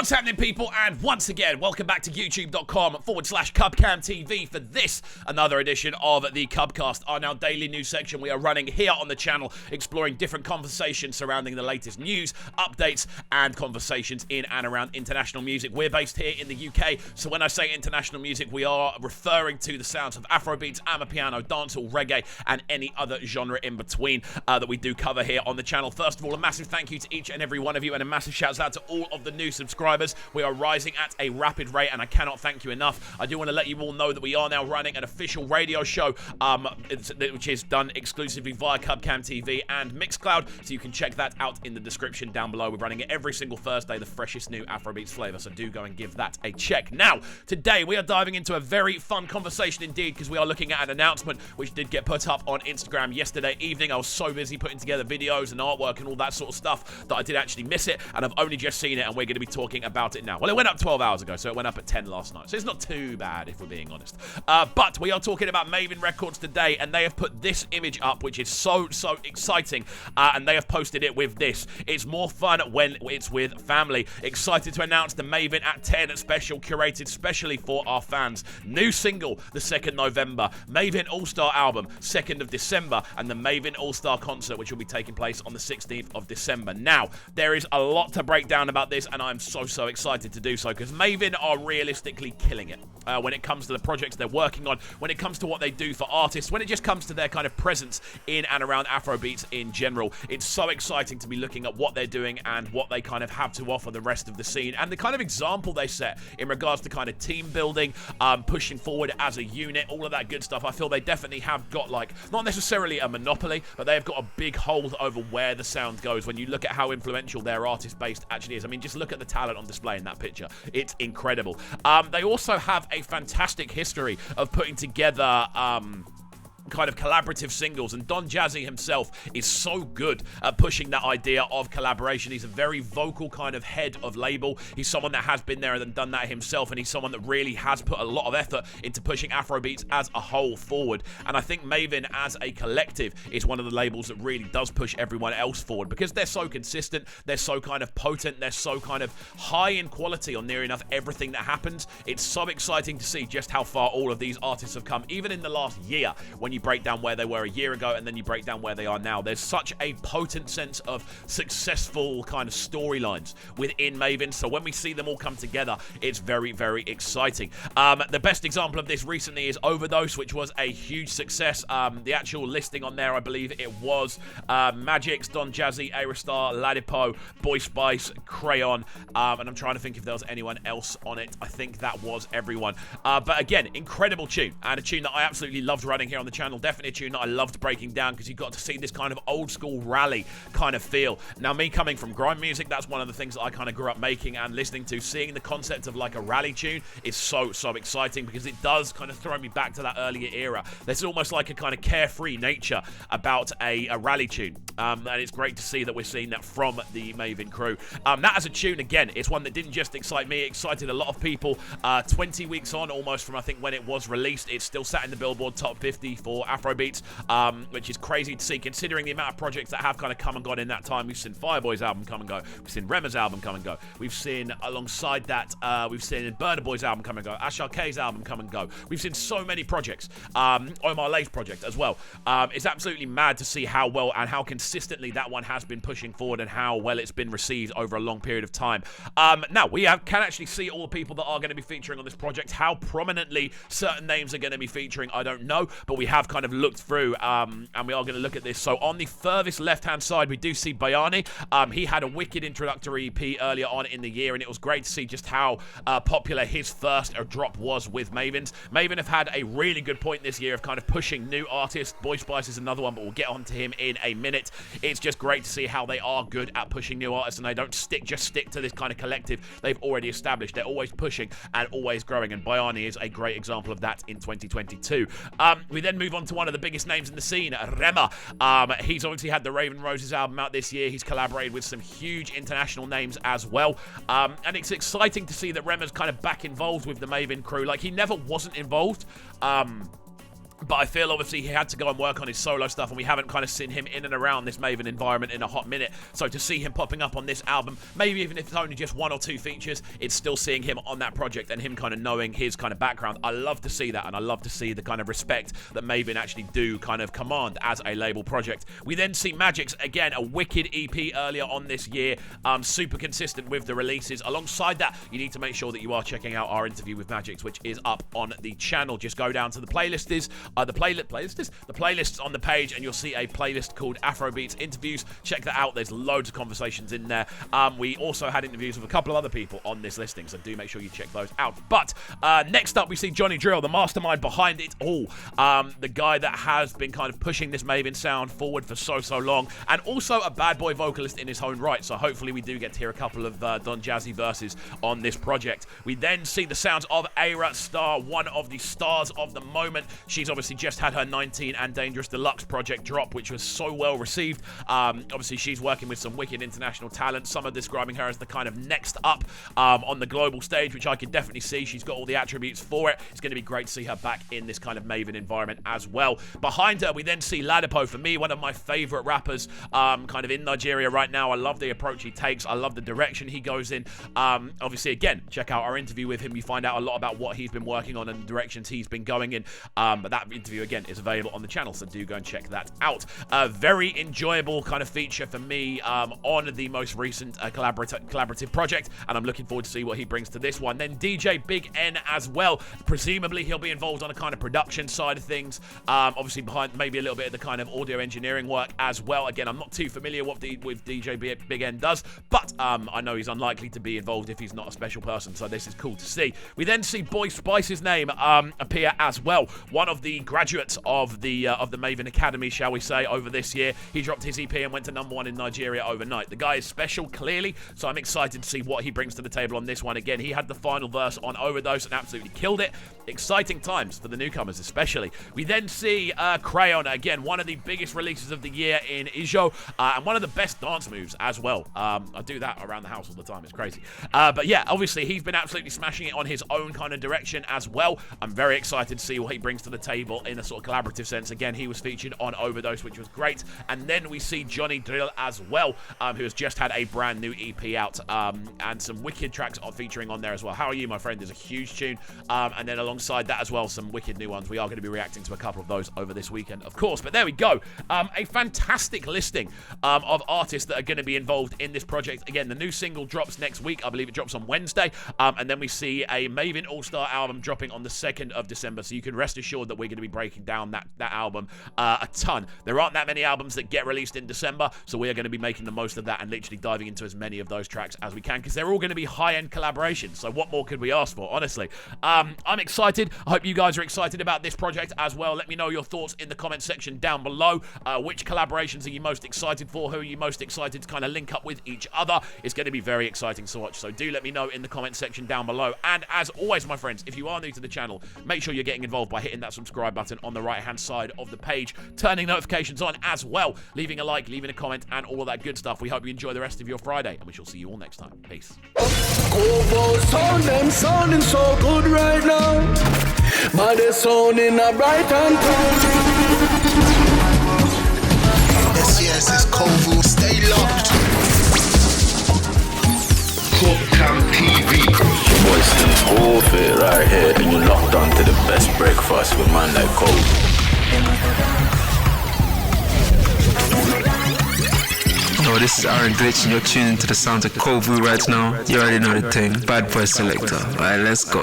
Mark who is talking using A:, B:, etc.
A: What's happening, people? And once again, welcome back to youtube.com/CubCamTV for this, another edition of the CubCast, our now daily news section we are running here on the channel, exploring different conversations surrounding the latest news, updates, and conversations in and around international music. We're based here in the UK, so when I say international music, we are referring to the sounds of Afrobeats, Amapiano, dancehall, reggae, and any other genre in between that we do cover here on the channel. First of all, a massive thank you to each and every one of you, and a massive shout out to all of the new subscribers. We are rising at a rapid rate, and I cannot thank you enough. I do want to let you all know that we are now running an official radio show, which is done exclusively via CubCam TV and Mixcloud, so you can check that out in the description down below. We're running it every single Thursday, the freshest new Afrobeats flavor, so do go and give that a check. Now, today we are diving into a very fun conversation indeed, because we are looking at an announcement which did get put up on Instagram yesterday evening. I was so busy putting together videos and artwork and all that sort of stuff that I did actually miss it, and I've only just seen it, and we're going to be talking about it now. Well, it went up 12 hours ago, so it went up at 10 last night, so it's not too bad if we're being honest. But we are talking about MAVIN Records today, and they have put this image up, which is so exciting, and they have posted it with this. It's more fun when it's with family. Excited to announce the MAVIN at 10 special, curated specially for our fans. New single, the 2nd November. MAVIN All-Star album, 2nd of December, and the MAVIN All-Star concert, which will be taking place on the 16th of December. Now, there is a lot to break down about this, and I'm so excited to do so, because MAVIN are realistically killing it when it comes to the projects they're working on, when it comes to what they do for artists, when it just comes to their kind of presence in and around Afrobeats in general. It's so exciting to be looking at what they're doing and what they kind of have to offer the rest of the scene, and the kind of example they set in regards to kind of team building, pushing forward as a unit, all of that good stuff. I feel they definitely have got, like, not necessarily a monopoly, but they have got a big hold over where the sound goes when you look at how influential their artist base actually is. I mean, just look at the talent on display in that picture. It's incredible. They also have a fantastic history of putting together kind of collaborative singles, and Don Jazzy himself is so good at pushing that idea of collaboration. He's a very vocal kind of head of label. He's someone that has been there and done that himself, and he's someone that really has put a lot of effort into pushing Afrobeats as a whole forward. And I think MAVIN as a collective is one of the labels that really does push everyone else forward, because they're so consistent, they're so kind of potent, they're so kind of high in quality on near enough everything that happens. It's so exciting to see just how far all of these artists have come, even in the last year. When you break down where they were a year ago and then you break down where they are now, there's such a potent sense of successful kind of storylines within MAVIN. So when we see them all come together, it's very exciting. The best example of this recently is Overdose, which was a huge success. The actual listing on there, I believe it was Magix, Don Jazzy, AYRA, STARR, Ladipo, Boy Spice, CRAYON, and I'm trying to think if there was anyone else on it. I think that was everyone. But again, incredible tune, and a tune that I absolutely loved running here on the channel. Definitely a tune that I loved breaking down, because you got to see this kind of old school rally kind of feel. Now, me coming from grime music, that's one of the things that I kind of grew up making and listening to. Seeing the concept of like a rally tune is so exciting, because it does kind of throw me back to that earlier era. There's almost like a kind of carefree nature about a rally tune, and it's great to see that we're seeing that from the MAVIN crew. That as a tune, again, it's one that didn't just excite me, it excited a lot of people. 20 weeks on almost from I think when it was released, it's still sat in the Billboard Top 50 for Afrobeats, which is crazy to see considering the amount of projects that have kind of come and gone in that time. We've seen Fireboy's album come and go, we've seen REMA's album come and go, we've seen alongside that we've seen Burna Boy's album come and go, Asher K's album come and go. We've seen so many projects, Omar Lay's project as well. It's absolutely mad to see how well and how consistently that one has been pushing forward, and how well it's been received over a long period of time. Now we can actually see all the people that are going to be featuring on this project. How prominently certain names are going to be featuring, I don't know, but we have kind of looked through, and we are going to look at this. So on the furthest left-hand side, we do see Bayani. He had a wicked introductory EP earlier on in the year, and it was great to see just how popular his first drop was with MAVIN's. MAVIN have had a really good point this year of kind of pushing new artists. Boy Spice is another one, but we'll get on to him in a minute. It's just great to see how they are good at pushing new artists, and they don't just stick to this kind of collective they've already established. They're always pushing and always growing, and Bayani is a great example of that in 2022. We then move on to one of the biggest names in the scene, REMA. He's obviously had the Raven Roses album out this year. He's collaborated with some huge international names as well, and it's exciting to see that REMA's kind of back involved with the MAVIN crew. Like, he never wasn't involved. But I feel obviously he had to go and work on his solo stuff, and we haven't kind of seen him in and around this MAVIN environment in a hot minute. So to see him popping up on this album, maybe even if it's only just 1 or 2 features, it's still seeing him on that project and him kind of knowing his kind of background. I love to see that, and I love to see the kind of respect that MAVIN actually do kind of command as a label project. We then see Magic's, again, a wicked EP earlier on this year, super consistent with the releases. Alongside that, you need to make sure that you are checking out our interview with Magic's, which is up on the channel. Just go down to the playlists on the page, and you'll see a playlist called Afrobeats Interviews. Check that out. There's loads of conversations in there. We also had interviews with a couple of other people on this listing, so do make sure you check those out. But next up, we see Johnny Drill, the mastermind behind it all, the guy that has been kind of pushing this MAVIN sound forward for so long, and also a bad boy vocalist in his own right. So hopefully we do get to hear a couple of Don Jazzy verses on this project. We then see the sounds of AYRA, STARR, one of the stars of the moment. She's obviously just had her 19 and Dangerous Deluxe project drop, which was so well received. Obviously she's working with some wicked international talent, some are describing her as the kind of next up on the global stage, which I can definitely see. She's got all the attributes for it. It's going to be great to see her back in this kind of MAVIN environment as well. Behind her, we then see Ladipo, for me, one of my favorite rappers kind of in Nigeria right now. I love the approach he takes. I love the direction he goes in. Obviously, again, check out our interview with him. You find out a lot about what he's been working on and the directions he's been going in. But that interview, again, is available on the channel, so do go and check that out. A very enjoyable kind of feature for me on the most recent collaborative project, and I'm looking forward to see what he brings to this one. Then DJ Big N as well. Presumably he'll be involved on a kind of production side of things, obviously behind maybe a little bit of the kind of audio engineering work as well. Again, I'm not too familiar with DJ Big N does, but I know he's unlikely to be involved if he's not a special person, so this is cool to see. We then see Boy Spice's name appear as well, one of the graduates of the MAVIN Academy, shall we say, over this year. He dropped his EP and went to #1 in Nigeria overnight. The guy is special, clearly, so I'm excited to see what he brings to the table on this one. Again, he had the final verse on Overdose and absolutely killed it. Exciting times for the newcomers, especially. We then see CRAYON, again, one of the biggest releases of the year in Ijo, and one of the best dance moves as well. I do that around the house all the time. It's crazy. But yeah, obviously, he's been absolutely smashing it on his own kind of direction as well. I'm very excited to see what he brings to the table in a sort of collaborative sense. Again, he was featured on Overdose, which was great. And then we see Johnny Drill as well, who has just had a brand new EP out, and some wicked tracks are featuring on there as well. How Are You, My Friend is a huge tune. And then alongside that as well, some wicked new ones. We are going to be reacting to a couple of those over this weekend, of course. But there we go. A fantastic listing of artists that are going to be involved in this project. Again, the new single drops next week. I believe it drops on Wednesday. And then we see a MAVIN All-Star album dropping on the 2nd of December. So you can rest assured that we're going to be breaking down that album a ton. There aren't that many albums that get released in December, so we are going to be making the most of that and literally diving into as many of those tracks as we can, because they're all going to be high-end collaborations. So what more could we ask for, honestly? I'm excited. I hope you guys are excited about this project as well. Let me know your thoughts in the comment section down below. Which collaborations are you most excited for? Who are you most excited to kind of link up with each other? It's going to be very exciting to watch, so do let me know in the comment section down below. And as always, my friends, if you are new to the channel, make sure you're getting involved by hitting that subscribe button on the right-hand side of the page, turning notifications on as well, leaving a like, leaving a comment, and all of that good stuff. We hope you enjoy the rest of your Friday, and we shall see you all next time. Peace.
B: Sound them sounding so good right now, but they're sounding a bright and
C: Yes, it's Kovu. Stay locked. CubCast TV.
D: Boys, them all fit right here, and you're locked on to the best breakfast with man like Kovu.
E: Yo, this is Aaron Glitch, and you're tuning to the sounds of Kovu right now. You already know the thing. Bad boy selector. Alright, let's go.